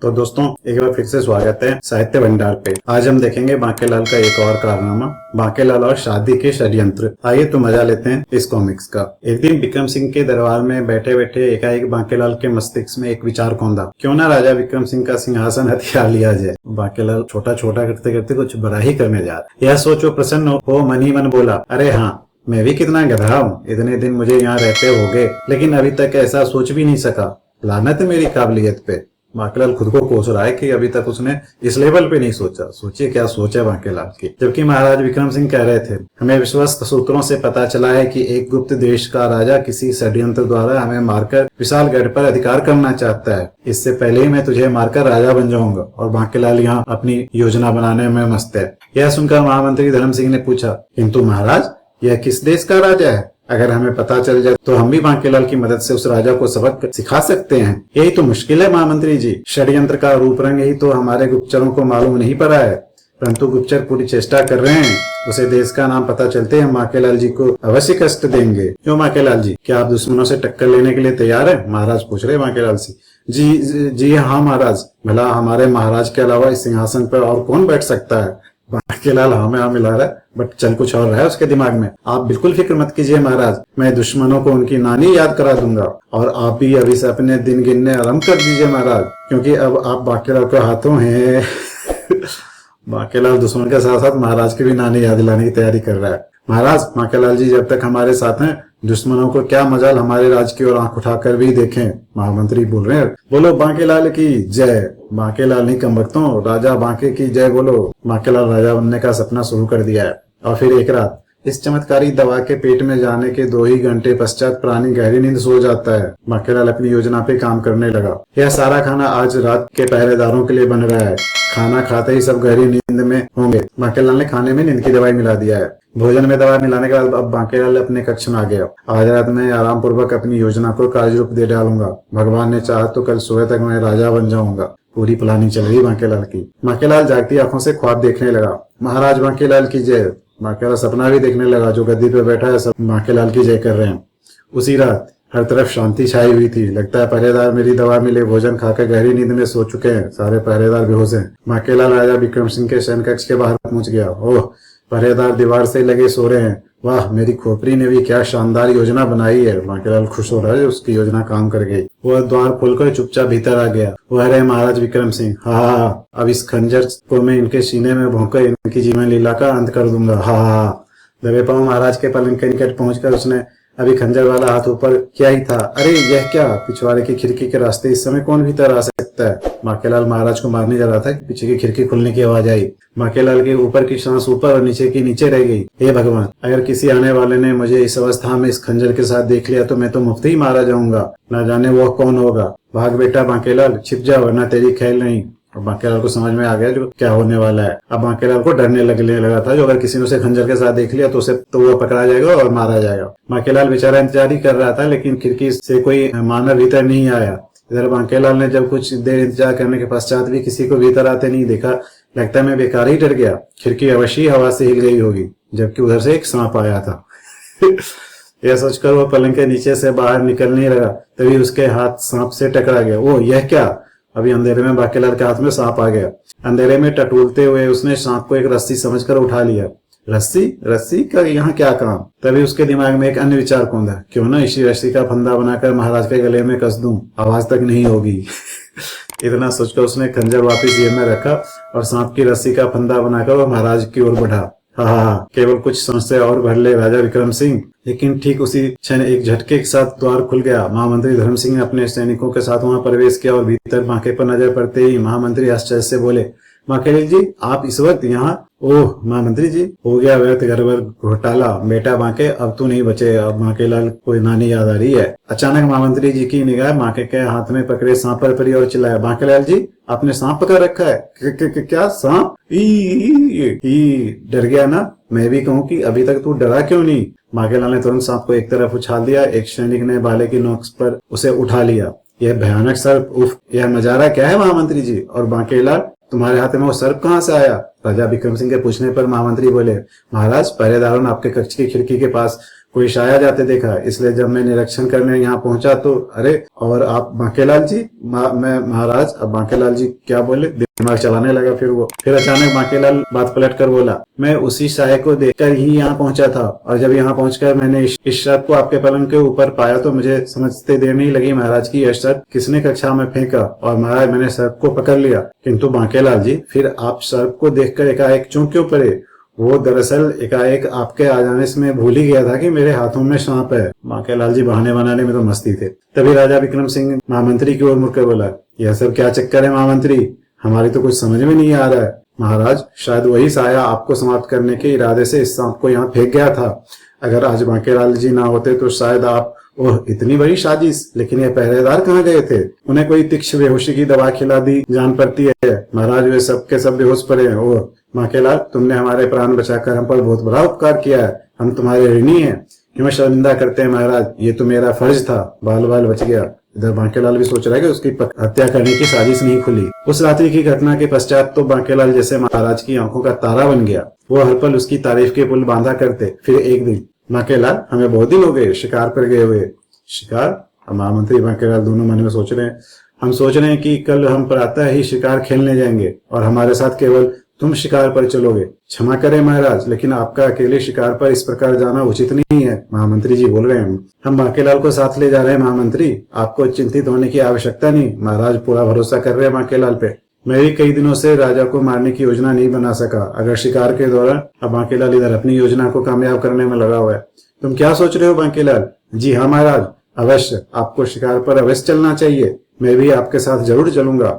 तो दोस्तों एक बार फिर से स्वागत है साहित्य भंडार पे। आज हम देखेंगे बांकेलाल का एक और कारनामा, बांकेलाल और शादी के षड्यंत्र। आइए तो मजा लेते हैं इस कॉमिक्स का। एक दिन विक्रम सिंह के दरबार में बैठे बैठे एकाएक बांकेलाल के मस्तिष्क में एक विचार कौंधा, क्यों ना राजा विक्रम सिंह का सिंहासन हथियार लिया जाए। बांकेलाल छोटा छोटा करते करते कुछ बड़ा ही करने जा रहा। यह सोचो प्रसन्न हो मन ही मन बोला, अरे हाँ मैं भी कितना गधा हूँ, इतने दिन मुझे यहाँ रहते हो गए लेकिन अभी तक ऐसा सोच भी नहीं सका। लानत है मेरी काबिलियत पे। बांकेलाल खुद को कोस रहा है कि अभी तक उसने इस लेवल पे नहीं सोचा। सोचिए क्या सोच है बांकेलाल की। जबकि महाराज विक्रम सिंह कह रहे थे, हमें विश्वस्त सूत्रों से पता चला है कि एक गुप्त देश का राजा किसी षड्यंत्र द्वारा हमें मारकर विशालगढ़ पर अधिकार करना चाहता है। इससे पहले ही मैं तुझे मारकर राजा बन जाऊंगा। और बांकेलाल यहाँ अपनी योजना बनाने में मस्त है। यह सुनकर महामंत्री धर्म सिंह ने पूछा, किंतु महाराज यह किस देश का राजा है? अगर हमें पता चल जाए तो हम भी बांकेलाल की मदद से उस राजा को सबक सिखा सकते हैं। यही तो मुश्किल है महामंत्री जी। षड्यंत्र का रूप रंग ही तो हमारे गुप्तचरों को मालूम नहीं पड़ा है, परंतु गुप्तचर पूरी चेष्टा कर रहे हैं। उसे देश का नाम पता चलते हम बांकेलाल जी को अवश्य कष्ट देंगे। क्यों बांकेलाल जी, क्या आप दुश्मनों से टक्कर लेने के लिए तैयार है? महाराज पूछ रहे बांकेलाल से। जी हाँ महाराज। भला हमारे महाराज के अलावा इस सिंहासन पर और कौन बैठ सकता है? बांकेलाल हाँ में हाँ मिला रहा है, बट चल कुछ और रहा है उसके दिमाग में। आप बिल्कुल फिक्र मत कीजिए महाराज, मैं दुश्मनों को उनकी नानी याद करा दूंगा और आप भी अभी से अपने दिन गिनने आरंभ कर दीजिए महाराज, क्योंकि अब आप बांकेलाल के हाथों हैं। बांकेलाल दुश्मन के साथ साथ महाराज की भी नानी याद दिलाने की तैयारी कर रहा है। महाराज बांकेलाल जी जब तक हमारे साथ हैं, दुश्मनों को क्या मजाल हमारे राज की ओर आंख उठाकर भी देखें। महामंत्री बोल रहे हैं, बोलो बांकेलाल की जय। बांकेलाल नहीं कम वक्तों, राजा बांके की जय बोलो। बांकेलाल राजा बनने का सपना शुरू कर दिया है। और फिर एक रात इस चमत्कारी दवा के पेट में जाने के 2 ही घंटे पश्चात प्राणी गहरी नींद सो जाता है। बांकेलाल अपनी योजना पे काम करने लगा। यह सारा खाना आज रात के पहरेदारों के लिए बन रहा है। खाना खाते ही सब गहरी नींद में होंगे। बांकेलाल ने खाने में नींद की दवाई मिला दिया है। भोजन में दवा मिलाने के बाद अब बांकेलाल अपने कक्ष में आ गया। आज रात में आराम पूर्वक अपनी योजना को कार्य रूप दे डालूंगा। भगवान ने चाहा तो कल सुबह तक मैं राजा बन जाऊंगा। पूरी प्लानिंग चल रही बांकेलाल की। बांकेलाल जागती आंखों से ख्वाब देखने लगा। महाराज बांकेलाल की जय। बांकेलाल सपना भी देखने लगा, जो गद्दी पे बैठा है सब बांकेलाल की जय कर रहे हैं। उसी रात हर तरफ शांति छाई हुई थी। लगता है पहरेदार मेरी दवा मिले भोजन खाकर गहरी नींद में सो चुके हैं। सारे पहरेदार बेहोश हैं। बांकेलाल राजा विक्रम सिंह के शयन कक्ष के बाहर पहुंच गया। ओह, पहरेदार दीवार से लगे सो रहे हैं। वाह, मेरी खोपड़ी ने भी क्या शानदार योजना बनाई है। बांकेलाल खुश हो रहा है, उसकी योजना काम कर गई। वह द्वार खोलकर चुपचाप भीतर आ गया। वह रहे महाराज विक्रम सिंह। हा, अब इस खंजर को मैं इनके सीने में भोंकर इनकी जीवन लीला का अंत कर दूंगा। हा। दबे पांव महाराज के पलंग के निकट पहुंचकर उसने अभी खंजर वाला हाथ ऊपर किया ही था। अरे यह क्या? पिछवाड़े की खिड़की के रास्ते इस समय कौन भीतर आ सकता है? बांकेलाल महाराज को मारने जा रहा था कि पीछे की खिड़की खुलने की आवाज आई। बांकेलाल के ऊपर की सांस ऊपर और नीचे की नीचे रह गई। हे भगवान, अगर किसी आने वाले ने मुझे इस अवस्था में इस खंजर के साथ देख लिया तो मैं तो मुफ्त ही मारा जाऊंगा। न जाने वह कौन होगा। भाग बेटा बांकेलाल, छिप जा वरना तेरी खेल नहीं। और बांकेलाल को समझ में आ गया जो क्या होने वाला है। अब बांकेलाल को डरने लगने लगा था, जो अगर किसी ने उसे खंजर के साथ देख लिया तो उसे तो वो पकड़ा जाएगा और मारा जाएगा। बांकेलाल बेचारा इंतजार ही कर रहा था, लेकिन खिड़की से कोई मानव भीतर नहीं आया। इधर बांकेलाल ने जब कुछ देर इंतजार करने के पश्चात भी किसी को भीतर आते नहीं देखा, लगता है मैं बेकार ही डर गया। खिड़की अवश्य हवा से हिल गई होगी, जबकि उधर से एक सांप आया था। यह सोचकर वो पलंग के नीचे से बाहर निकलने लगा, तभी उसके हाथ सांप से टकरा गया। ओ यह क्या? अभी अंधेरे में बांकेलाल के हाथ में सांप आ गया। अंधेरे में टटोलते हुए उसने सांप को एक रस्सी समझकर उठा लिया। रस्सी का यहाँ क्या काम? तभी उसके दिमाग में एक अन्य विचार कौंधा, क्यों ना इसी रस्सी का फंदा बनाकर महाराज के गले में कस दूं, आवाज तक नहीं होगी। इतना सोचकर उसने खंजर वापिस जेब में रखा और सांप की रस्सी का फंदा बनाकर वह महाराज की ओर बढ़ा। हाँ, केवल कुछ समझते और भर ले राजा विक्रम सिंह। लेकिन ठीक उसी क्षण एक झटके के साथ द्वार खुल गया। महामंत्री धर्म सिंह ने अपने सैनिकों के साथ वहां प्रवेश किया और भीतर बांके पर नजर पड़ते ही महामंत्री आश्चर्य से बोले, बांकेलाल जी आप इस वक्त यहाँ? ओह महामंत्री जी, हो गया व्यर्थ गड़बड़ घोटाला। बेटा बांके, अब तू नहीं बचे। अब बांकेलाल को नानी याद आ रही है। अचानक महामंत्री जी की निगाह बांके के हाथ में पकड़े सांप पर पड़ी और चिल्लाया, बांकेलाल जी आपने सांप पकड़ रखा है? क्या सांप? डर गया ना? मैं भी कहूँ कि अभी तक तू डरा क्यों नहीं? बांकेलाल ने तुरंत सांप को एक तरफ उछाल दिया। एक सैनिक ने भाले की नोक पर उसे उठा लिया। यह भयानक सर्प, उफ, यह नजारा क्या है महामंत्री जी? और बांकेलाल तुम्हारे हाथ में वो सर्प कहाँ से आया? राजा विक्रम सिंह के पूछने पर महामंत्री बोले, महाराज पहरेदारों ने आपके कक्ष की खिड़की के पास कोई शाया जाते देखा, इसलिए जब मैं निरीक्षण करने यहाँ पहुंचा तो अरे और आप बांकेलाल जी, मैं महाराज। अब बांकेलाल जी क्या बोले, दिमाग चलाने लगा फिर अचानक बांकेलाल बात पलट कर बोला, मैं उसी शाये को देखकर ही यहाँ पहुंचा था, और जब यहाँ पहुंचकर मैंने इस शर्त को आपके पलंग के ऊपर पाया तो मुझे समझते देर नहीं लगी महाराज की यह शर्त किसने कक्षा में फेंका, और महाराज मैंने सर्प को पकड़ लिया। किंतु बांकेलाल जी, फिर आप सर्प को देखकर एकाएक चौंक क्यों पड़े? वो दरअसल एकाएक आपके आ जाने से मैं भूल ही गया था कि मेरे हाथों में सांप है। बांकेलाल जी बहाने बनाने में तो मस्ती थे। तभी राजा विक्रम सिंह महामंत्री की ओर मुड़कर बोला, यह सब क्या चक्कर है महामंत्री, हमारी तो कुछ समझ में नहीं आ रहा है। महाराज, शायद वही साया आपको समाप्त करने के इरादे से इस सांप को यहाँ फेंक गया था। अगर आज बांकेलाल जी ना होते तो शायद आप, ओह इतनी बड़ी साजिश, लेकिन ये पहरेदार कहाँ गए थे? उन्हें कोई तीक्ष्ण बेहोशी की दवा खिला दी जान पड़ती है। महाराज वे सब के सब बेहोश पड़े हैं। ओह बांकेलाल, तुमने हमारे प्राण बचाकर हम पर बहुत बड़ा उपकार किया है, हम तुम्हारे ऋणी हैं, क्यों शर्मिंदा करते हैं महाराज, ये तो मेरा फर्ज था, बाल बाल बच गया। इधर बांकेलाल भी सोच रहा है कि उसकी हत्या करने की साजिश नहीं खुली। उस रात्रि की घटना के पश्चात तो बांकेलाल जैसे महाराज की आंखों का तारा बन गया। वो हर पल उसकी तारीफ के पुल बांधा करते। फिर एक दिन, बांकेलाल हमें बहुत दिन हो गए शिकार पर गए हुए। शिकार? महामंत्री बांकेलाल दोनों मन में सोच रहे हैं। हम सोच रहे हैं कि कल हम प्रातः ही शिकार खेलने जाएंगे और हमारे साथ केवल तुम शिकार पर चलोगे। क्षमा करें महाराज, लेकिन आपका अकेले शिकार पर इस प्रकार जाना उचित नहीं है। महामंत्री जी बोल रहे हैं, हम बांकेलाल को साथ ले जा रहे हैं महामंत्री, आपको चिंतित होने की आवश्यकता नहीं। महाराज पूरा भरोसा कर रहे हैं बांकेलाल पे। मैं भी कई दिनों से राजा को मारने की योजना नहीं बना सका, अगर शिकार के दौरान। अब बांकेलाल इधर अपनी योजना को कामयाब करने में लगा हुआ है। तुम क्या सोच रहे हो बांकेलाल? जी हाँ महाराज, अवश्य आपको शिकार पर अवश्य चलना चाहिए, मैं भी आपके साथ जरूर चलूंगा।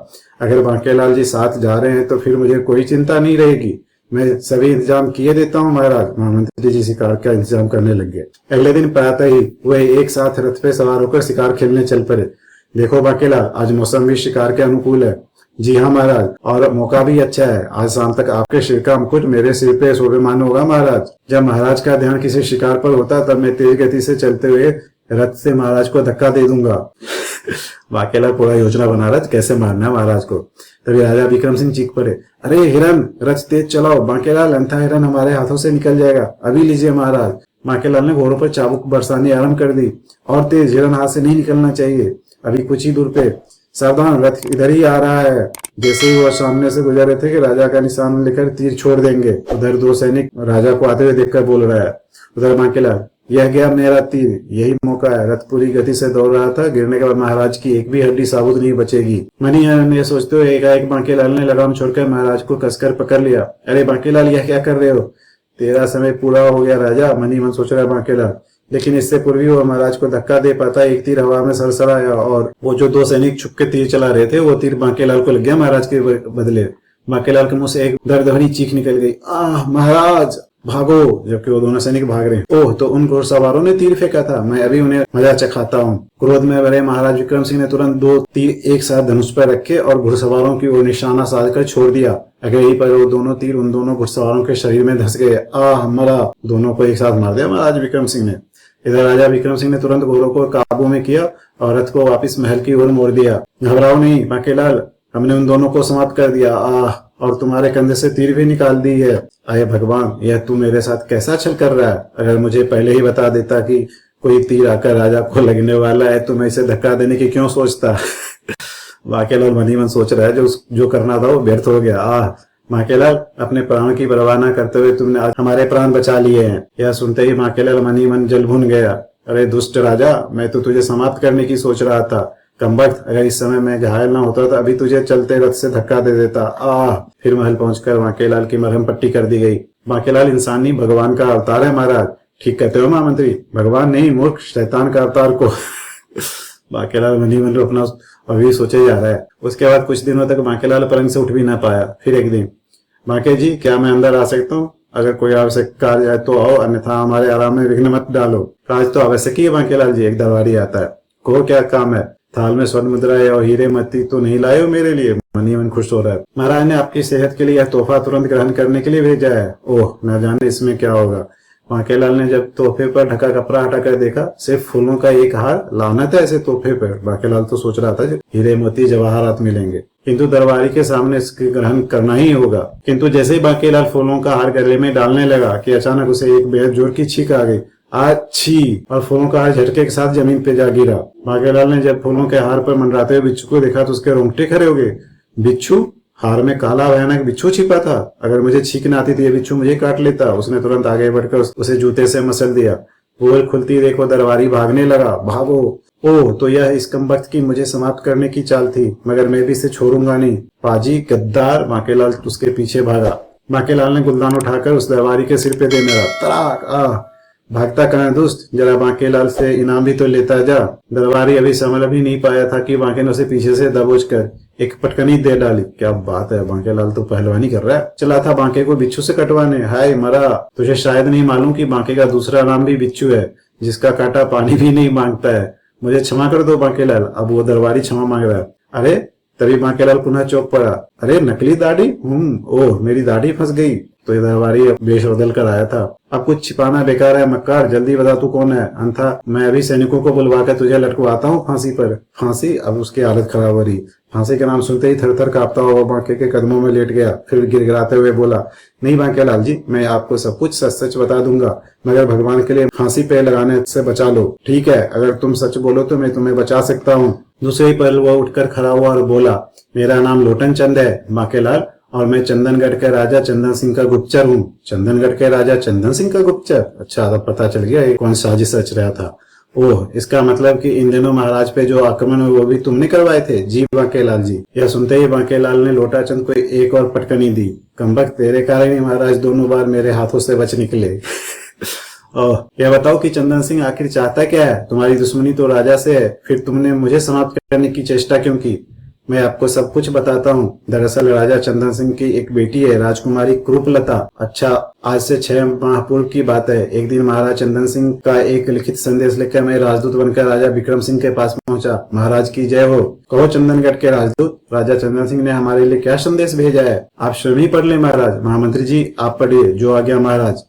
अगर बांकेलाल जी साथ जा रहे हैं तो फिर मुझे कोई चिंता नहीं रहेगी, मैं सभी इंतजाम किए देता हूँ महाराज। महामंत्री जी शिकार का इंतजाम करने लग गए। अगले दिन प्रातः ही वे एक साथ रथ पे सवार होकर शिकार खेलने चल पड़े। देखो बांकेलाल, आज मौसम भी शिकार के अनुकूल है। जी हाँ महाराज, और मौका भी अच्छा है। आज शाम तक आपके सिर का मुकुट मेरे सिर पे शोभायमान होगा महाराज। जब महाराज का ध्यान किसी शिकार पर होता तब मैं तेज गति से चलते हुए रथ से महाराज को धक्का दे दूंगा। बांकेलाल पूरा योजना बना रहा कैसे मारना महाराज को। तभी राजा विक्रम सिंह चीख पड़े, अरे हिरन, रथ तेज चलाओ बांकेलाल, अन्यथा हिरन हमारे हाथों से निकल जाएगा। अभी लीजिए महाराज। बांकेलाल ने घोड़ों पर चाबुक बरसानी आरंभ कर दी। और तेज, हिरन हाथ से नहीं निकलना चाहिए। अभी कुछ ही दूर पे, सावधान, रथ इधर ही आ रहा है। जैसे ही वह सामने से गुजर रहे थे कि राजा का निशान लेकर तीर छोड़ देंगे, उधर दो सैनिक राजा को आते हुए देखकर बोल रहा है। उधर बांकेलाल, यह गया मेरा तीर, यही मौका है। रथ पूरी गति से दौड़ रहा था, गिरने के बाद महाराज की एक भी हड्डी साबुत नहीं बचेगी। मनी ये सोचते हुए एकाएक बांकेलाल ने लगाम छोड़कर महाराज को कसकर पकड़ लिया। अरे बांकेलाल, यह क्या कर रहे हो? तेरा समय पूरा हो गया राजा, मनी मन सोच रहा है बांकेलाल। लेकिन इससे पूर्व वो महाराज को धक्का दे पाता, एक तीर हवा में सरसराया और वो जो दो सैनिक छुप के तीर चला रहे थे वो तीर बांकेलाल को लग गया महाराज के बदले। बांकेलाल के मुंह से एक दर्द भरी चीख निकल गई, आह महाराज भागो, जबकि वो दोनों सैनिक भाग रहे हैं। ओह, तो उन घुड़सवारों ने तीर फेंका था, मैं अभी उन्हें मजा चखाता हूँ। क्रोध में भरे महाराज विक्रम सिंह ने तुरंत दो तीर एक साथ धनुष पर रखे और घुड़सवारों की ओर निशाना साधकर छोड़ दिया। अगर यही पर वो दोनों तीर उन दोनों घुड़सवारों के शरीर में धंस गए। आह मरा, दोनों को एक साथ मार दिया महाराज विक्रम सिंह ने। इधर राजा विक्रम सिंह ने तुरंत घोड़ों को काबू में किया और रथ को वापिस महल की ओर मोड़ दिया। घबराओ नहीं बांकेलाल, हमने उन दोनों को समाप्त कर दिया। आह, और तुम्हारे कंधे से तीर भी निकाल दी है। आए भगवान, यह तू मेरे साथ कैसा छल कर रहा है? अगर मुझे पहले ही बता देता कि कोई तीर आकर राजा को लगने वाला है तो मैं इसे धक्का देने की क्यों सोचता। बांकेलाल मनी मन सोच रहा है जो करना था वो व्यर्थ हो गया। आह बांकेलाल, अपने प्राण की परवाह न करते हुए तुमने आज हमारे प्राण बचा लिए हैं। यह सुनते ही बांकेलाल मनी मन जल भुन गया। अरे दुष्ट राजा, मैं तो तुझे समाप्त करने की सोच रहा था। कमबख्त, अगर इस समय मैं घायल ना होता तो अभी तुझे चलते रथ से धक्का दे देता। आह, फिर महल पहुंचकर बांकेलाल की मरहम पट्टी कर दी गई। बांकेलाल इंसान नहीं भगवान का अवतार है महाराज। ठीक कहते हो महामंत्री, भगवान नहीं मूर्ख शैतान का अवतार को। बांकेलाल मनी मन अपना अभी सोचे जा रहा है। उसके बाद कुछ दिनों तक बांकेलाल पलंग से उठ भी ना पाया। फिर एक दिन, बांके जी क्या मैं अंदर आ सकता हूँ? अगर कोई आवश्यक कार्य है तो आओ, अन्यथा हमारे आराम में विघ्न मत डालो। कार्य तो आवश्यक ही है बांकेलाल जी, एक दरबारी आता है। कहो क्या काम है? थाल में स्वर्ण मुद्राएं और हीरे मोती तो नहीं लाए हो मेरे लिए? मनी मन खुश हो रहा है। महाराज ने आपकी सेहत के लिए यह तोहफा तुरंत ग्रहण करने के लिए भेजा है। ओह, न जाने इसमें क्या होगा। बांकेलाल ने जब तोहफे पर ढका कपड़ा हटाकर देखा, सिर्फ फूलों का एक हार। लानत है ऐसे तोहफे पर। बांकेलाल तो सोच रहा था हीरे मोती जवाहरात मिलेंगे, किंतु दरबारी के सामने इसके ग्रहण करना ही होगा। किंतु जैसे ही बांकेलाल फूलों का हार गले में डालने लगा कि अचानक उसे एक बेहद जोर की छींक आ गई। आज छी, और फूलों का हार झटके के साथ जमीन पे जा गिरा। बांकेलाल ने जब फूलों के हार पर मंडराते हुए बिच्छू को देखा तो उसके रोंगटे खड़े हो गए। बिच्छू? हार में काला भयानक बिच्छू छिपा था। अगर मुझे छींक न आती तो ये बिच्छू मुझे काट लेता। उसने तुरंत आगे बढ़कर उसे जूते से मसल दिया। पोल खुलती देखो दरबारी भागने लगा। भागो। ओह, तो यह इस कमबख्त की मुझे समाप्त करने की चाल थी, मगर मैं भी इसे छोड़ूंगा नहीं। पाजी गद्दार। बांकेलाल उसके पीछे भागा। बांकेलाल ने गुलदान उठाकर उस दरबारी के सिर पे दे मारा। तड़ाक। आह, भागता कहाँ दुष्ट, जरा बांकेलाल से इनाम भी तो लेता जा। दरबारी अभी समझ भी नहीं पाया था कि बांके ने उसे पीछे से दबोच कर एक पटकनी दे डाली। क्या बात है, बांकेलाल तो पहलवानी कर रहा है। चला था बांके को बिच्छू से कटवाने। हाय मरा। तुझे शायद नहीं मालूम कि बांके का दूसरा नाम भी बिच्छू है, जिसका कांटा पानी भी नहीं मांगता है। मुझे क्षमा कर दो बांकेलाल। अब वो दरबारी क्षमा मांग रहा है। अरे, तभी बांकेलाल पुनः चौंक पड़ा। अरे, नकली दाढ़ी। ओह, मेरी दाढ़ी फंस गई। तो ये दरबारी वेश बदल कर आया था। अब कुछ छिपाना बेकार है मक्कार, जल्दी बता तू कौन है, अन्यथा मैं अभी सैनिकों को बुलवाकर तुझे लटकवाता हूँ फांसी पर। फांसी? अब उसकी हालत खराब हो रही। फांसी का नाम सुनते ही थर थर कांपता हुआ बांके के कदमों में लेट गया। फिर गिड़गिड़ाते हुए बोला, नहीं बांकेलाल जी, मैं आपको सब कुछ सच सच बता दूंगा, मगर भगवान के लिए फांसी पे लगाने से बचा लो। ठीक है, अगर तुम सच बोलो तो मैं तुम्हें बचा सकता हूँ। दूसरे ही पल वो उठकर खड़ा हुआ और बोला, मेरा नाम लोटन चंद है बांकेलाल, और मैं चंदनगढ़ के राजा चंदन सिंह का गुप्तचर हूँ। चंदनगढ़ के राजा चंदन सिंह का गुप्तचर? अच्छा, अब पता चल गया ये कौन साजिश रच रहा था। ओह, इसका मतलब कि इन दिनों महाराज पे जो आक्रमण हुए वो भी तुमने करवाए थे? जी बांकेलाल जी। यह सुनते ही बांकेलाल ने लोटाचंद को एक और पटकनी दी। कमबख्त, तेरे कारण ही महाराज दोनों बार मेरे हाथों से बच निकले। ओह, यह बताओ कि चंदन सिंह आखिर चाहता क्या है? तुम्हारी दुश्मनी तो राजा से है, फिर तुमने मुझे समाप्त करने की चेष्टा क्यों की? मैं आपको सब कुछ बताता हूँ। दरअसल राजा चंदन सिंह की एक बेटी है, राजकुमारी क्रूपलता। अच्छा, आज से 6 माह पूर्व की बात है। एक दिन महाराज चंदन सिंह का एक लिखित संदेश लेकर मैं राजदूत बनकर राजा विक्रम सिंह के पास पहुंचा। महाराज की जय हो। कहो चंदनगढ़ के राजदूत, राजा चंदन सिंह ने हमारे लिए क्या संदेश भेजा है? आप स्वयं ही पढ़ ले महाराज। महामंत्री जी, आप पढ़िए, जो आ गया महाराज।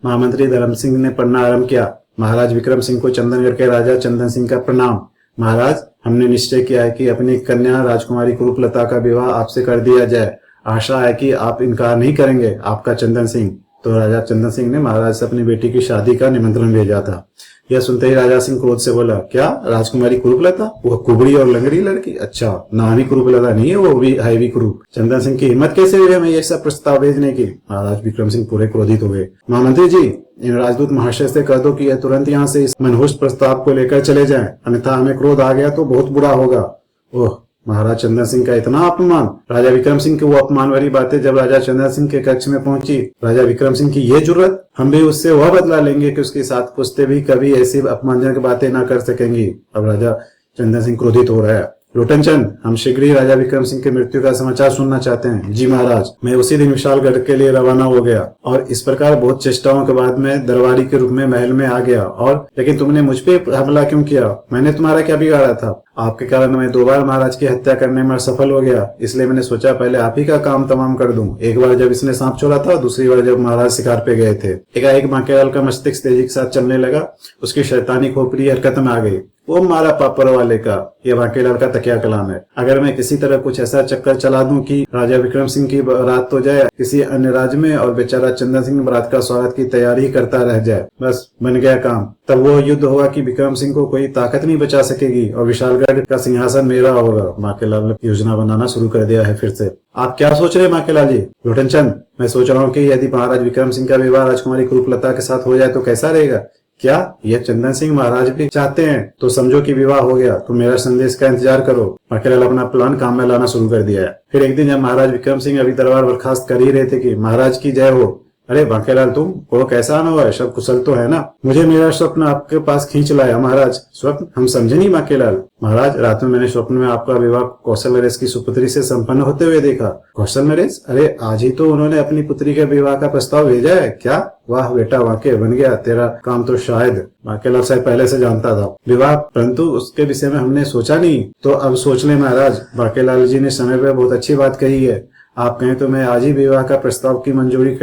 महामंत्री धर्म सिंह ने पढ़ना आरंभ किया। महाराज विक्रम सिंह को चंदनगढ़ के राजा चंदन सिंह का प्रणाम। महाराज, हमने निश्चय किया है कि अपनी कन्या राजकुमारी क्रूपलता का विवाह आपसे कर दिया जाए। आशा है कि आप इनकार नहीं करेंगे। आपका चंदन सिंह। तो राजा चंदन सिंह ने महाराज से अपनी बेटी की शादी का निमंत्रण भेजा था। यह सुनते ही राजा सिंह क्रोध से बोला, क्या राजकुमारी क्रूपलता? वह कुबड़ी और लंगड़ी लड़की? अच्छा, नाम ही क्रूपलता नहीं है, वो भी है भी क्रूप। चंदन सिंह की हिम्मत कैसे हुई हमें ये सब प्रस्ताव भेजने की? महाराज विक्रम सिंह पूरे क्रोधित हो गए। महामंत्री जी, इन राजदूत महाशय से कह दो कि यह तुरंत यहाँ से इस मनहूस प्रस्ताव को लेकर चले जाएं, अन्यथा हमें क्रोध आ गया तो बहुत बुरा होगा। ओह, महाराज चंदन सिंह का इतना अपमान! राजा विक्रम सिंह की वो अपमान वाली बातें जब राजा चंदन सिंह के कक्ष में पहुंची। राजा विक्रम सिंह की ये जुर्रत! हम भी उससे वह बदला लेंगे कि उसके साथ पूछते भी कभी ऐसी अपमानजनक बातें ना कर सकेंगी। अब राजा चंदन सिंह क्रोधित हो रहा है। लोटन चंद, हम शीघ्र ही राजा विक्रम सिंह की मृत्यु का समाचार सुनना चाहते हैं। जी महाराज। मैं उसी दिन विशालगढ़ के लिए रवाना हो गया, और इस प्रकार बहुत चेष्टाओं के बाद मैं दरबारी के रूप में महल में आ गया। और लेकिन तुमने मुझ पे हमला क्यों किया? मैंने तुम्हारा क्या बिगाड़ा था? आपके कारण मैं 2 बार महाराज की हत्या करने में सफल हो गया, इसलिए मैंने सोचा पहले आप ही का काम तमाम कर दूं। एक बार जब इसने सांप छोड़ा था, दूसरी बार जब महाराज शिकार पे गए थे। एकाएक बांकेलाल का मस्तिष्क तेजी के साथ चलने लगा। उसकी शैतानी खोपड़ी हरकत में आ गई। वो मारा पापर वाले का, ये बांकेलाल का तकिया कलाम है। अगर मैं किसी तरह कुछ ऐसा चक्कर चला दूं कि राजा विक्रम सिंह की बारात तो जाए किसी अन्य राज्य में, और बेचारा चंदन सिंह बारात का स्वागत की तैयारी करता रह जाए, बस बन गया काम। तब वो युद्ध होगा कि विक्रम सिंह को कोई ताकत नहीं बचा सकेगी, और विशालगढ़ का सिंहासन मेरा होगा। बांकेलाल ने योजना बनाना शुरू कर दिया है फिर से। आप क्या सोच रहे हैं बांकेलाल जी? लोटन चंद, मैं सोच रहा हूँ कि यदि महाराज विक्रम सिंह का विवाह राजकुमारी क्रूपलता के साथ हो जाए तो कैसा रहेगा? क्या यह चंदन सिंह महाराज भी चाहते हैं? तो समझो कि विवाह हो गया। तो मेरा संदेश का इंतजार करो। बांकेलाल अपना प्लान काम में लाना शुरू कर दिया है। फिर एक दिन जब महाराज विक्रम सिंह अभी दरबार बर्खास्त कर ही रहे थे कि महाराज की जय हो। अरे बांकेलाल, तुम को कैसा आना हुआ है? सब कुशल तो है ना? मुझे मेरा स्वप्न आपके पास खींच लाया महाराज। स्वप्न? हम समझे नहीं बांकेलाल। महाराज, रात में मैंने स्वप्न में आपका विवाह कौशल नरेश की सुपुत्री से संपन्न होते हुए देखा। कौशल नरेश? अरे आज ही तो उन्होंने अपनी पुत्री के विवाह का प्रस्ताव भेजा है। क्या? वाह बेटा, वाकई बन गया तेरा काम तो। शायद बांकेलाल साहब पहले से जानता था विवाह, परंतु उसके विषय में हमने सोचा नहीं। तो अब सोच ले महाराज। बांकेलाल जी ने समय पर बहुत अच्छी बात कही है। आप कहें तो मैं आज ही विवाह का प्रस्ताव की मंजूरी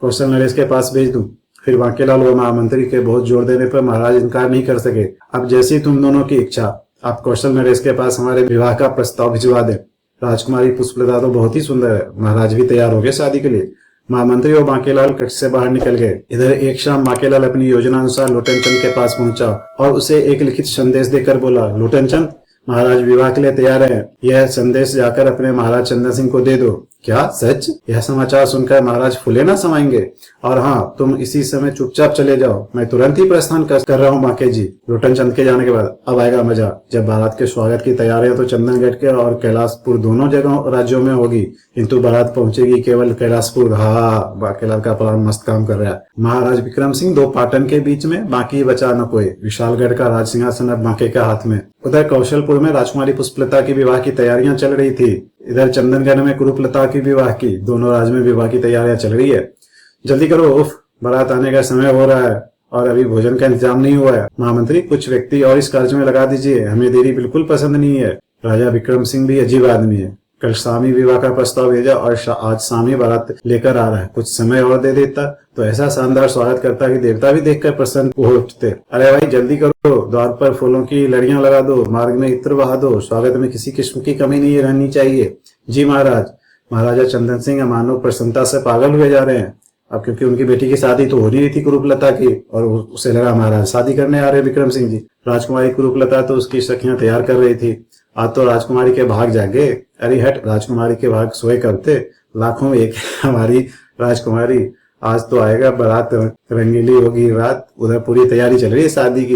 कौशल नरेश के पास भेज दूं। फिर बांकेलाल व महामंत्री के बहुत जोर देने पर महाराज इनकार नहीं कर सके। अब जैसी तुम दोनों की इच्छा, आप कौशल नरेश के पास हमारे विवाह का प्रस्ताव भिजवा दें। राजकुमारी पुष्पलता तो बहुत ही सुंदर है। महाराज भी तैयार हो गए शादी के लिए। महामंत्री और बांकेलाल कक्ष से बाहर निकल गए। इधर एक शाम बांकेलाल अपनी योजना अनुसार लोटन चंद के पास पहुंचा और उसे एक लिखित संदेश देकर बोला, लोटन चंद, महाराज विवाह के लिए तैयार है। यह संदेश जाकर अपने महाराज चंदन सिंह को दे दो। क्या सच? यह समाचार सुनकर महाराज फूले ना समाएंगे। और हाँ, तुम इसी समय चुपचाप चले जाओ, मैं तुरंत ही प्रस्थान कर रहा हूँ बांके जी। लोटन चंद के जाने के बाद अब आएगा मजा, जब बारात के स्वागत की तैयारियां तो चंदनगढ़ के और कैलाशपुर दोनों जगह राज्यों में होगी, किंतु बारात पहुंचेगी केवल कैलाशपुर। हाँ, बांकेलाल का प्लान मस्त काम कर रहा है। महाराज विक्रम सिंह दो पाटन के बीच में, बाकी बचा न कोई। विशालगढ़ का राज सिंहासन अब बांके के हाथ में। उधर कौशलपुर में राजकुमारी पुष्पलता की विवाह की तैयारियां चल रही थी। इधर चंदनगढ़ में कुरूपलता की विवाह की, दोनों राज्य में विवाह की तैयारियां चल रही है। जल्दी करो, उफ, बारात आने का समय हो रहा है और अभी भोजन का इंतजाम नहीं हुआ है। महामंत्री, कुछ व्यक्ति और इस कार्य में लगा दीजिए, हमें देरी बिल्कुल पसंद नहीं है। राजा विक्रम सिंह भी अजीब आदमी है। कल शामी विवाह का प्रस्ताव भेजा और आज शामी बारात लेकर आ रहा है। कुछ समय और दे देता तो ऐसा शानदार स्वागत करता कि देवता भी देखकर प्रसन्न हो उठते। अरे भाई जल्दी करो, द्वार पर फूलों की लड़ियां लगा दो, मार्ग में इत्र बहा दो, स्वागत में किसी किस्म की कमी नहीं रहनी चाहिए। जी महाराज। महाराजा चंदन सिंह मानो प्रसन्नता से पागल हुए जा रहे हैं। अब क्योंकि उनकी बेटी की शादी तो हो रही थी कुरूपलता की, और उसे लगा महाराज शादी करने आ रहे विक्रम सिंह जी। राजकुमारी कुरूपलता तो उसकी सखियां तैयार कर रही थी। आज तो राजकुमारी के भाग जागे। अरे हट, राजकुमारी के भाग सोए कब थे, लाखों में एक हमारी राजकुमारी। आज तो आएगा बारात, रंगीली होगी रात। उधर पूरी तैयारी चल रही है शादी की।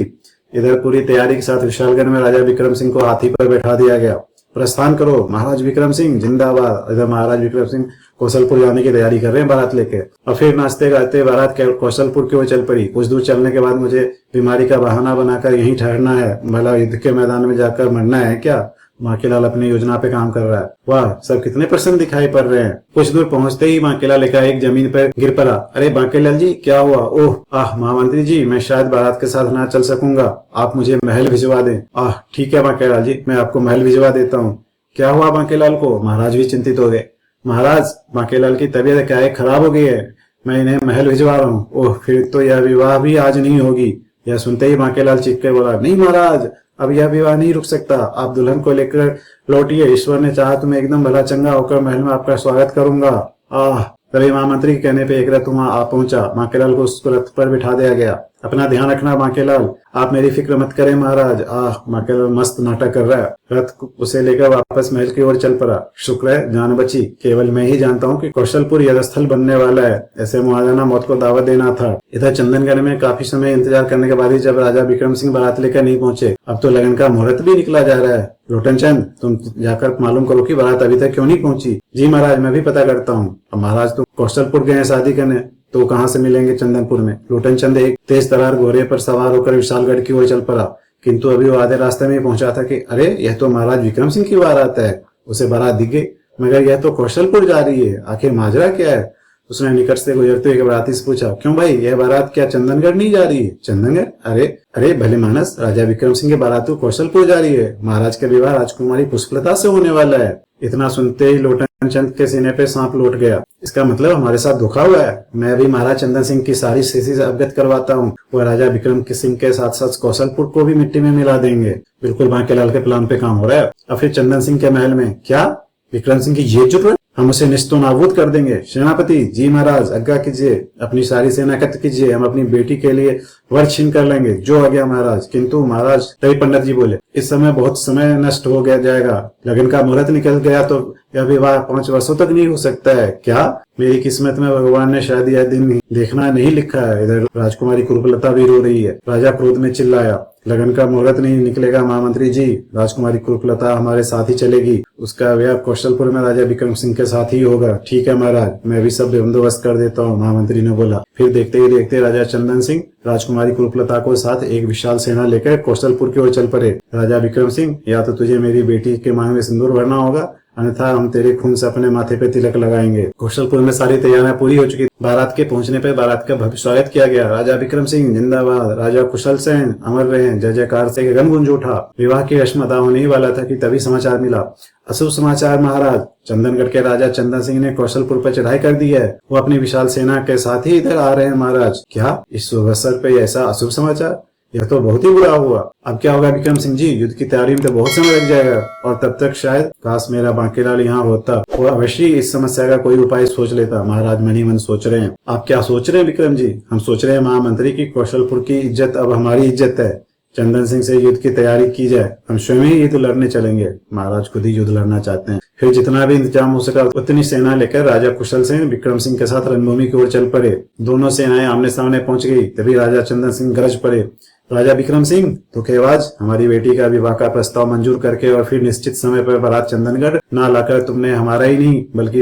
इधर पूरी तैयारी के साथ विशालगढ़ में राजा विक्रम सिंह को हाथी पर बैठा दिया गया। प्रस्थान करो महाराज विक्रम सिंह जिंदाबाद। इधर महाराज विक्रम सिंह कौशलपुर जाने की तैयारी कर रहे हैं बारात लेके। और फिर नाचते गाते बारात कौशलपुर की ओर चल पड़ी। कुछ दूर चलने के बाद मुझे बीमारी का बहाना बनाकर यहीं ठहरना है। भला युद्ध के मैदान में जाकर मरना है क्या? बांकेलाल अपनी योजना पे काम कर रहा है। वाह, सब कितने प्रसन्न दिखाई पड़ रहे हैं। कुछ दूर पहुंचते ही बांकेलाल एक जमीन पर गिर पड़ा। अरे बांकेलाल जी, क्या हुआ? ओह आह महामंत्री जी, मैं शायद बारात के साथ ना चल सकूंगा, आप मुझे महल भिजवा दें। आह ठीक है बांकेलाल जी, मैं आपको महल भिजवा देता हूँ। क्या हुआ बांकेलाल को? महाराज भी चिंतित हो गए। महाराज, बांकेलाल की तबीयत क्या है, खराब हो गई है, मैं इन्हें महल भिजवा रहा हूँ। ओह, फिर तो यह विवाह भी आज नहीं होगी। यह सुनते ही बांकेलाल चीख के बोला, नहीं महाराज, अब यह विवाह नहीं रुक सकता। आप दुल्हन को लेकर लौटिए, ईश्वर ने चाहा तो मैं एकदम भला चंगा होकर महल में आपका स्वागत करूंगा। आह। तभी महामंत्री के कहने पे एक रथ वहां आ पहुंचा। बांकेलाल को उसको रथ पर बिठा दिया गया। अपना ध्यान रखना बांकेलाल, आप मेरी फिक्र मत करें महाराज। आह, बांकेलाल मस्त नाटक कर रहा है। रथ उसे लेकर वापस महल की ओर चल पड़ा। शुक्र है जान बची। केवल मैं ही जानता हूँ कि कौशलपुर यज्ञस्थल बनने वाला है। ऐसे मुआजना मौत को दावत देना था। इधर चंदनगढ़ में काफी समय इंतजार करने के बाद ही जब राजा विक्रम सिंह बारात लेकर नहीं पहुंचे, अब तो लगन का मुहूर्त भी निकला जा रहा है। लोटन चंद, तुम जाकर मालूम करो कि बारात अभी तक क्यों नहीं पहुंची। जी महाराज, मैं भी पता करता हूँ। महाराज तुम कौशलपुर गए शादी करने, तो कहाँ से मिलेंगे चंदनपुर में। लोटन चंद एक तेज तरार घोड़े पर सवार होकर विशालगढ़ की ओर चल पड़ा। किंतु अभी वो आधे रास्ते में पहुंचा था कि अरे यह तो महाराज विक्रम सिंह की बारात है। उसे बारात दिख गई, मगर यह तो कौशलपुर जा रही है। आखिर माजरा क्या है? उसने निकट से गुजरते हुए बाराती से पूछा, क्यों भाई, यह बारात क्या चंदनगढ़ नहीं जा रही है? चंदनगढ़? अरे अरे भले मानस, राजा विक्रम सिंह की बारात तो कौशलपुर जा रही है। महाराज का विवाह राजकुमारी पुष्पलता से होने वाला है। इतना सुनते ही लोटन चंद के सीने पे सांप लौट गया। इसका मतलब हमारे साथ धोखा हुआ है। मैं अभी महाराज चंदन सिंह की सारी स्थिति से अवगत करवाता हूँ। वो राजा विक्रम सिंह के साथ साथ कौशलपुर को भी मिट्टी में मिला देंगे। बिल्कुल बांकेलाल के प्लान पे काम हो रहा है। और फिर चंदन सिंह के महल में क्या विक्रम सिंह की ये जुर्रत? हम उसे निस्तो नाबूद कर देंगे। सेनापति जी महाराज, आज्ञा कीजिए, अपनी सारी सेना एकत्र कीजिए, हम अपनी बेटी के लिए वर छीन कर लेंगे। जो आज्ञा महाराज। किंतु महाराज, तभी पंडित जी बोले, इस समय बहुत समय नष्ट हो गया जाएगा। लगन का मुहूर्त निकल गया तो यह विवाह 5 वर्षों तक नहीं हो सकता है। क्या? मेरी किस्मत में भगवान ने शायद यह दिन देखना नहीं लिखा है। इधर राजकुमारी कुरूपलता भी रो रही है। राजा क्रोध में चिल्लाया, लगन का मुहूर्त नहीं निकलेगा महामंत्री जी। राजकुमारी कुरूपलता हमारे साथ ही चलेगी। उसका विवाह कौशलपुर में राजा विक्रम सिंह के साथ ही होगा। ठीक है महाराज, मैं भी सब बंदोबस्त कर देता हूँ, महामंत्री ने बोला। फिर देखते ही देखते राजा चंदन सिंह राजकुमारी कुरूपलता को साथ एक विशाल सेना लेकर कौशलपुर की ओर चल पड़े। राजा विक्रम सिंह, या तो तुझे मेरी बेटी के मांग में सिंदूर भरना होगा, अन्यथा हम तेरे खून से अपने माथे पे तिलक लगाएंगे। कौशलपुर में सारी तैयारियां पूरी हो चुकी। बारात के पहुंचने पर बारात का भव्य स्वागत किया गया। राजा विक्रम सिंह जिंदाबाद, राजा कुशल सेन अमर रहे। जय जयकार से गगन गुंज उठा। विवाह की रस्म अदा होने ही वाला था कि तभी समाचार मिला। अशुभ समाचार महाराज, चंदनगढ़ के राजा चंदन सिंह ने कौशलपुर पर चढ़ाई कर दी है। वो अपनी विशाल सेना के साथ ही इधर आ रहे हैं महाराज। क्या? इस शुभ अवसर पे ऐसा अशुभ समाचार? यह तो बहुत ही बुरा हुआ। अब क्या होगा विक्रम सिंह जी? युद्ध की तैयारी में तो बहुत समय लग जाएगा और तब तक शायद काश मेरा बांकीलाल यहाँ होता, वो अवश्य इस समस्या का कोई उपाय सोच लेता। महाराज मन ही मन सोच रहे हैं। आप क्या सोच रहे हैं विक्रम जी? हम सोच रहे हैं महामंत्री की कौशलपुर की इज्जत अब हमारी इज्जत है। चंदन सिंह से युद्ध की तैयारी की जाए, हम स्वयं ही युद्ध लड़ने चलेंगे। महाराज खुद ही युद्ध लड़ना चाहते हैं। फिर जितना भी इंतजाम हो सका उतनी सेना लेकर राजा कुशल सिंह विक्रम सिंह के साथ रणभूमि की ओर चल पड़े। दोनों सेनाएं आमने सामने पहुंच गई। तभी राजा चंदन सिंह गरज पड़े, राजा विक्रम सिंह धोखेबाज, हमारी बेटी का विवाह का प्रस्ताव मंजूर करके और फिर निश्चित समय पर बारात चंदनगढ़ ना लाकर तुमने हमारा ही नहीं बल्कि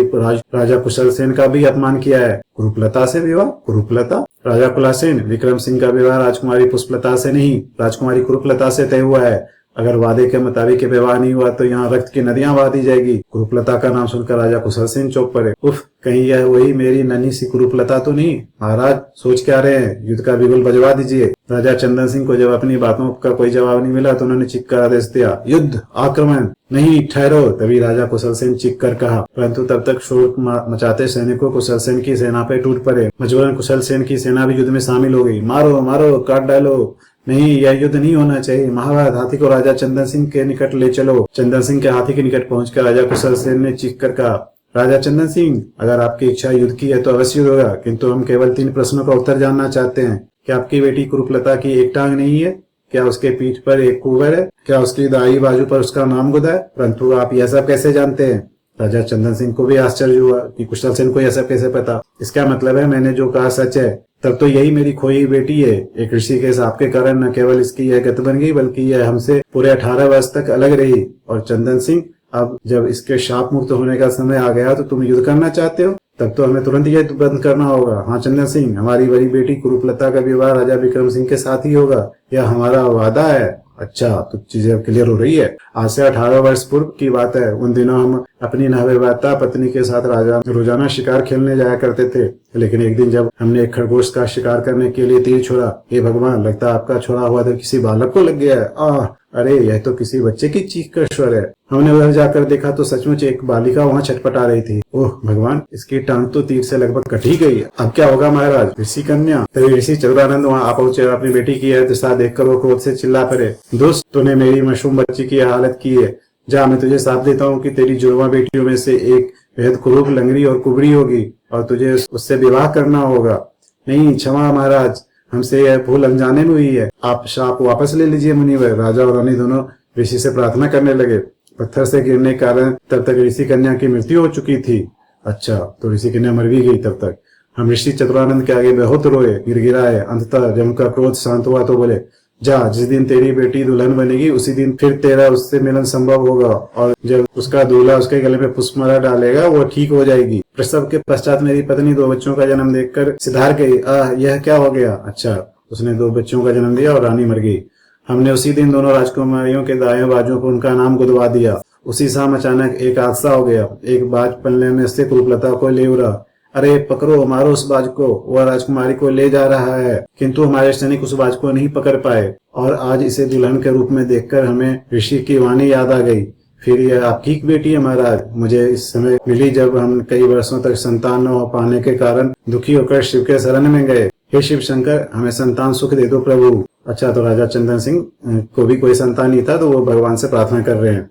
राजा कुशल सेन का भी अपमान किया है। कुरूपलता से विवाह? कुरूपलता? राजा कुलासेन, विक्रम सिंह का विवाह राजकुमारी पुष्पलता से नहीं, राजकुमारी कुरूपलता से तय हुआ है। अगर वादे के मुताबिक विवाह नहीं हुआ तो यहाँ रक्त की नदियां बहा दी जाएगी। कुरूपलता का नाम सुनकर राजा कुशल सिंह चौंक पड़े। उफ, कहीं यह वही मेरी नन्ही सी कुरूपलता तो नहीं? महाराज सोच क्या रहे हैं? युद्ध का बिगुल बजवा दीजिए। राजा चंदन सिंह को जब अपनी बातों का कोई जवाब नहीं मिला तो उन्होंने चीख कर आदेश दिया, युद्ध, आक्रमण। नहीं, ठहरो। तभी राजा कुशल सेन चीख कर कहा, परंतु तब तक शोर मचाते सैनिकों कुशल सेन की सेना पे टूट पड़े। मजबूरन कुशल सेन की सेना भी युद्ध में शामिल हो गई। मारो मारो, काट डालो। नहीं, यह युद्ध नहीं होना चाहिए। महाराज, हाथी को राजा चंदन सिंह के निकट ले चलो। चंदन सिंह के हाथी के निकट पहुंचकर राजा कुशल सेन ने चीख कर कहा, राजा चंदन सिंह, अगर आपकी इच्छा युद्ध की है तो अवश्य होगा, किंतु हम केवल 3 प्रश्नों का उत्तर जानना चाहते हैं। क्या आपकी बेटी कुरूपलता की एक टांग नहीं है? क्या उसके पीठ पर एक कुंवर है? क्या उसकी दाई बाजू पर उसका नाम गुदा है? परंतु आप यह सब कैसे जानते हैं? राजा चंदन सिंह को भी आश्चर्य हुआ कि कुशल सेन को यह सब कैसे पता। इसका मतलब है मैंने जो कहा सच है। तब तो यही मेरी खोई बेटी है। एक ऋषि के साप के कारण न केवल इसकी यह गत बन गई बल्कि यह हमसे पूरे 18 वर्ष तक अलग रही। और चंदन सिंह, अब जब इसके शाप मुक्त होने का समय आ गया तो तुम युद्ध करना चाहते हो? तब तो हमें तुरंत यह बंद करना होगा। हाँ चंदन सिंह, हमारी बड़ी बेटी कुरूपलता का विवाह राजा विक्रम सिंह के साथ ही होगा, यह हमारा वादा है। अच्छा, तो चीजें अब क्लियर हो रही है। आज से 18 वर्ष पूर्व की बात है। उन दिनों हम अपनी नवविवाहिता पत्नी के साथ रोजाना शिकार खेलने जाया करते थे। लेकिन एक दिन जब हमने एक खरगोश का शिकार करने के लिए तीर छोड़ा, हे भगवान, लगता आपका छोड़ा हुआ तो किसी बालक को लग गया है। अरे, यह तो किसी बच्चे की चीख का स्वर है। हमने उधर जाकर देखा तो सचमुच एक बालिका वहाँ छटपटा रही थी। ओह भगवान, इसकी टांग तो तीर से लगभग कट ही गई है। अब क्या होगा महाराज? ऋषि कन्या। तभी ऋषि चतुरानंद वहाँ आ पहुंचे और अपनी बेटी की यह दशा देखकर वो क्रोध से चिल्ला पड़े, दुष्ट, तूने मेरी मासूम बच्ची की हालत की है। जा, मैं तुझे साथ देता हूँ कि तेरी जुड़वा बेटियों में से एक बेहद कुरूप, लंगड़ी और कुबड़ी होगी और तुझे उससे विवाह करना होगा। नहीं, क्षमा महाराज, हमसे यह भूल अनजाने में हुई है। आप शाप वापस ले लीजिए मुनिवर। राजा और रानी दोनों ऋषि से प्रार्थना करने लगे। पत्थर से गिरने के कारण तब तक ऋषि कन्या की मृत्यु हो चुकी थी। अच्छा, तो ऋषि कन्या मर भी गई। तब तक हम ऋषि चतुरानंद के आगे बहुत रोए, गिड़गिड़ाए। अंततः जब उनका क्रोध शांत हुआ तो बोले, जा, जिस दिन तेरी बेटी दुल्हन बनेगी उसी दिन फिर तेरा उससे मिलन संभव होगा और जब उसका दूल्हा उसके गले में पुष्पमाला डालेगा वो ठीक हो जाएगी। प्रसव के पश्चात मेरी पत्नी 2 बच्चों का जन्म देखकर सिधार गई। यह क्या हो गया? अच्छा, उसने 2 बच्चों का जन्म दिया और रानी मर गई। हमने उसी दिन दोनों राजकुमारियों के दाएं बाजुओं पर उनका नाम गुदवा दिया। उसी शाम अचानक एक हादसा हो गया। एक बाज पलने में से कुरूपलता को ले उड़ा। अरे पकड़ो, मारो उस बाज को, वह राजकुमारी को ले जा रहा है। किंतु हमारे सैनिक उस बाज को नहीं पकड़ पाए और आज इसे दुल्हन के रूप में देखकर हमें ऋषि की वाणी याद आ गई। फिर यह आपकी बेटी है महाराज, मुझे इस समय मिली जब हम कई वर्षों तक संतान न हो पाने के कारण दुखी होकर शिव के शरण में गए। हे शिव शंकर, हमें संतान सुख दे दो प्रभु। अच्छा, तो राजा चंदन सिंह को भी कोई संतान नहीं था तो वो भगवान से प्रार्थना कर रहे हैं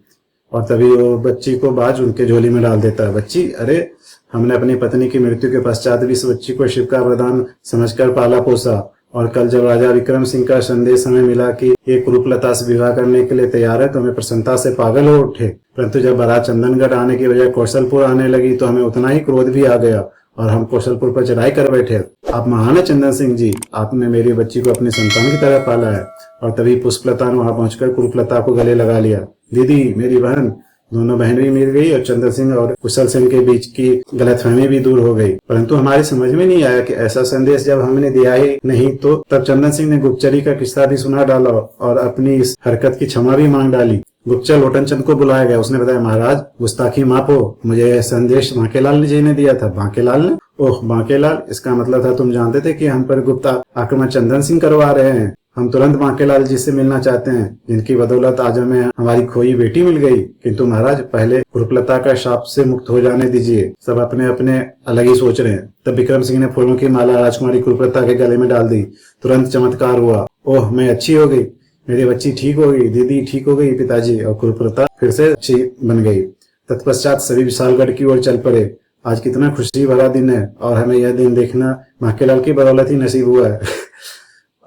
और तभी वो बच्ची को बाज उनके झोली में डाल देता है। बच्ची, अरे हमने अपनी पत्नी की मृत्यु के पश्चात भी इस बच्ची को शिव का वरदान समझकर पाला पोसा और कल जब राजा विक्रम सिंह का संदेश हमें मिला कि ये कुरूपलता से विवाह करने के लिए तैयार है तो हमें प्रसन्नता से पागल हो उठे। परंतु जब बारात चंदनगढ़ आने की बजाय कौशलपुर आने लगी तो हमें उतना ही क्रोध भी आ गया और हम कौशलपुर पर चढ़ाई कर बैठे। आप महान है चंदन सिंह जी, आपने मेरी बच्ची को अपनी संतान की तरह पाला है। और तभी पुष्पलता ने वहां पहुंचकर कुरूपलता को गले लगा लिया। दीदी, मेरी बहन। दोनों बहन भी मिल गई और चंदन सिंह और कुशल सिंह के बीच की गलतफहमी भी दूर हो गई। परंतु हमारी समझ में नहीं आया कि ऐसा संदेश जब हमने दिया ही नहीं तो तब चंदन सिंह ने गुप्तचरी का किस्सा भी सुना डाला और अपनी इस हरकत की क्षमा भी मांग डाली। गुप्तचर लोटनचंद को बुलाया गया। उसने बताया, महाराज गुस्ताखी माफो, मुझे यह संदेश बांकेलाल जी ने दिया था। बांकेलाल ने? ओह बांकेलाल, इसका मतलब था तुम जानते थे कि हम पर गुप्त आक्रमण चंदन सिंह करवा रहे हैं। हम तुरंत बांकेलाल जी से मिलना चाहते हैं, जिनकी बदौलत आज हमें हमारी खोई बेटी मिल गई। किंतु महाराज, पहले कुरूपलता का शाप से मुक्त हो जाने दीजिए। सब अपने अपने अलग ही सोच रहे हैं। तब विक्रम सिंह ने फूलों की माला राजकुमारी कुरूपलता के गले में डाल दी। तुरंत चमत्कार हुआ। ओह, मैं अच्छी हो गई, मेरी बच्ची ठीक हो गई, दीदी ठीक हो गई पिताजी, और कुरूपलता फिर से अच्छी बन गई। तत्पश्चात सभी विशालगढ़ की ओर चल पड़े। आज कितना खुशी भरा दिन है, और हमें यह दिन देखना बांकेलाल की बदौलत ही नसीब हुआ है।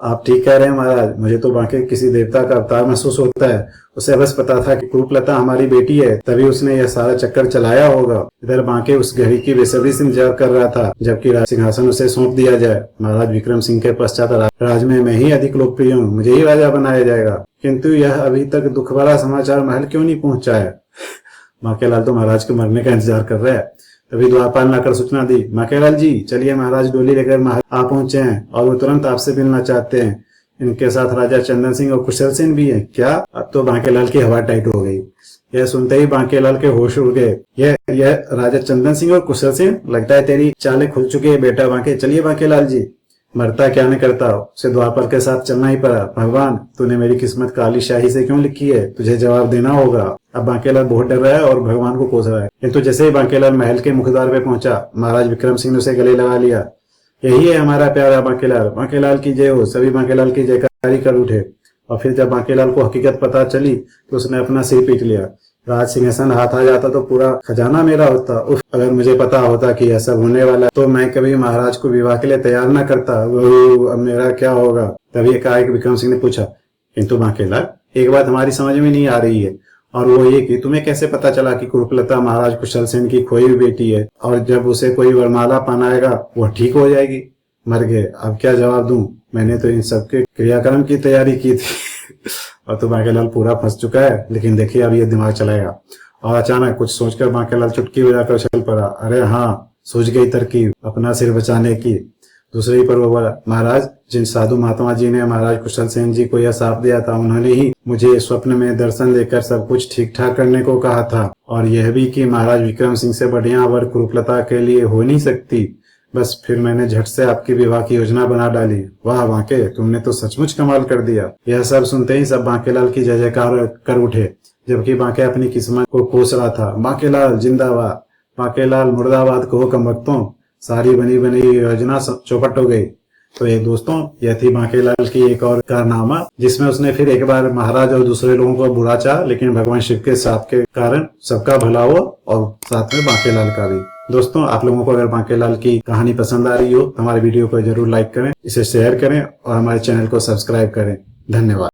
आप ठीक कह रहे हैं महाराज, मुझे तो बांके किसी देवता का अवतार महसूस होता है। उसे बस पता था कि कुरूपलता हमारी बेटी है, तभी उसने यह सारा चक्कर चलाया होगा। इधर बांके उस घड़ी की बेसब्री से इंतजार कर रहा था जबकि राज सिंहासन उसे सौंप दिया जाए। महाराज विक्रम सिंह के पश्चात राज में मैं ही अधिक लोकप्रिय हूँ, मुझे ही राजा बनाया जाएगा। किंतु यह अभी तक दुख भरा समाचार महल क्यों नहीं पहुंचा है? बांकेलाल तो महाराज के मरने का इंतजार कर रहे हैं। तभी द्वारपाल ने आकर सूचना दी, बांकेलाल जी चलिए, महाराज डोली लेकर महल आ पहुंचे हैं और वो तुरंत आपसे मिलना चाहते हैं। इनके साथ राजा चंदन सिंह और कुशल सिंह भी हैं। क्या? अब तो बांकेलाल की हवा टाइट हो गई। यह सुनते ही बांकेलाल के होश उड़ गए। यह राजा चंदन सिंह और कुशल सिंह, लगता है तेरी चालें खुल चुकी है बेटा बांके। चलिए बांकेलाल जी, मरता क्या न करता, उसे द्वारपाल के साथ चलना ही पड़ा। भगवान, तूने मेरी किस्मत काली शाही से क्यों लिखी है? तुझे जवाब देना होगा। अब बांकेलाल बहुत डर रहा है और भगवान को कोस रहा है। किंतु जैसे ही बांकेलाल महल के मुखद्वार पे पहुंचा, महाराज विक्रम सिंह ने उसे गले लगा लिया। यही है हमारा प्यारा बांकेलाल, बांकेलाल की जय हो। सभी बांकेलाल की जयकारी कर उठे। और फिर जब बांकेलाल को हकीकत पता चली तो उसने अपना सिर पीट लिया। राज सिंहासन हाथ आ जाता तो पूरा खजाना मेरा होता। उफ, अगर मुझे पता होता कि ऐसा होने वाला तो मैं कभी महाराज को विवाह के लिए तैयार न करता। अब मेरा क्या होगा? तभी एकाएक विक्रम सिंह ने पूछा, किंतु बांकेलाल, एक बात हमारी समझ में नहीं आ रही है, और वो ये कि तुम्हें कैसे पता चला कि कुरूपलता महाराज कुशल सेन की खोई हुई बेटी है, और जब उसे कोई वरमाला पहनाएगा वह ठीक हो जाएगी? मर गए, अब क्या जवाब दूं? मैंने तो इन सबके क्रियाक्रम की तैयारी की थी। और तो बांकेलाल पूरा फंस चुका है। लेकिन देखिए, अब ये दिमाग चलाएगा। और अचानक कुछ सोचकर बांकेलाल चुटकी बजाकर चल पड़ा। अरे हाँ, सूझ गई तरकीब अपना सिर बचाने की। दूसरी पर वो बोला, महाराज, जिन साधु महात्मा जी ने महाराज कुशल सेन जी को यह साप दिया था, उन्होंने ही मुझे स्वप्न में दर्शन देकर सब कुछ ठीक ठाक करने को कहा था, और यह भी कि महाराज विक्रम सिंह से बढ़िया वर कुरूपलता के लिए हो नहीं सकती। बस फिर मैंने झट से आपकी विवाह की योजना बना डाली। वाह बांके, तुमने तो सचमुच कमाल कर दिया। यह सब सुनते ही सब बांकेलाल की जय जयकार कर उठे, जबकि बांके अपनी किस्मत को कोस रहा था। बांकेलाल जिंदाबाद, बांकेलाल मुर्दाबाद कहो कम वक्तों। सारी बनी बनी योजना चौपट हो गई। तो ये दोस्तों, यह थी बांकेलाल की एक और कारनामा, जिसमें उसने फिर एक बार महाराज और दूसरे लोगों को बुरा चाहा, लेकिन भगवान शिव के साथ के कारण सबका भला हुआ, और साथ में बांकेलाल का भी। दोस्तों, आप लोगों को अगर बांकेलाल की कहानी पसंद आ रही हो तो हमारे वीडियो को जरूर लाइक करें, इसे शेयर करें और हमारे चैनल को सब्सक्राइब करें। धन्यवाद।